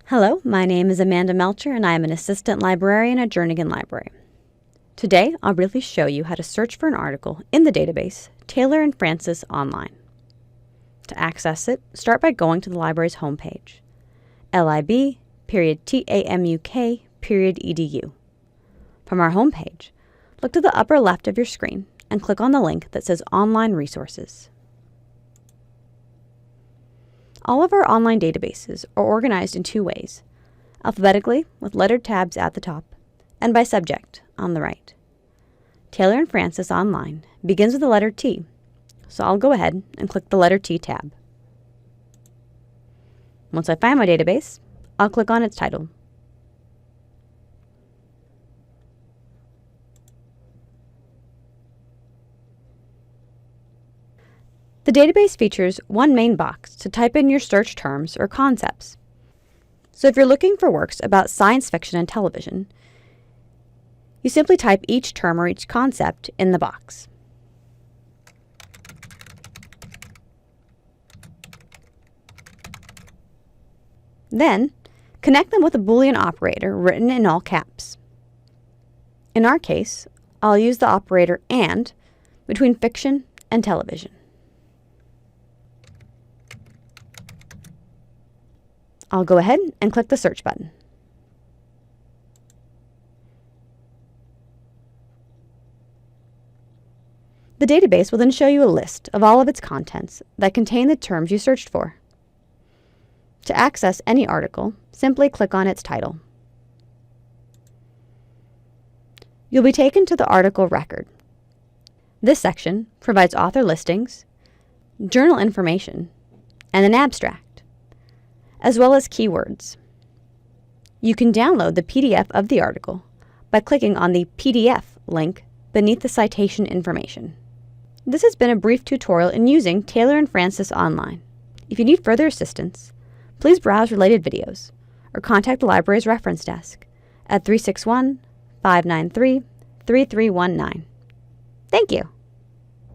Hello, my name is Amanda Melcher and I am an assistant librarian at Jernigan Library. Today, I'll briefly show you how to search for an article in the database Taylor and Francis Online. To access it, start by going to the library's homepage, lib.tamuk.edu. From our homepage, look to the upper left of your screen and click on the link that says Online Resources. All of our online databases are organized in two ways, alphabetically with lettered tabs at the top, and by subject on the right. Taylor and Francis Online begins with the letter T, so I'll go ahead and click the letter T tab. Once I find my database, I'll click on its title. The database features one main box to type in your search terms or concepts. So if you're looking for works about science fiction and television, you simply type each term or each concept in the box. Then, connect them with a Boolean operator written in all caps. In our case, I'll use the operator AND between fiction and television. I'll go ahead and click the search button. The database will then show you a list of all of its contents that contain the terms you searched for. To access any article, simply click on its title. You'll be taken to the article record. This section provides author listings, journal information, and an abstract, as well as keywords. You can download the PDF of the article by clicking on the PDF link beneath the citation information. This has been a brief tutorial in using Taylor and Francis Online. If you need further assistance, please browse related videos or contact the library's reference desk at 361-593-3319. Thank you.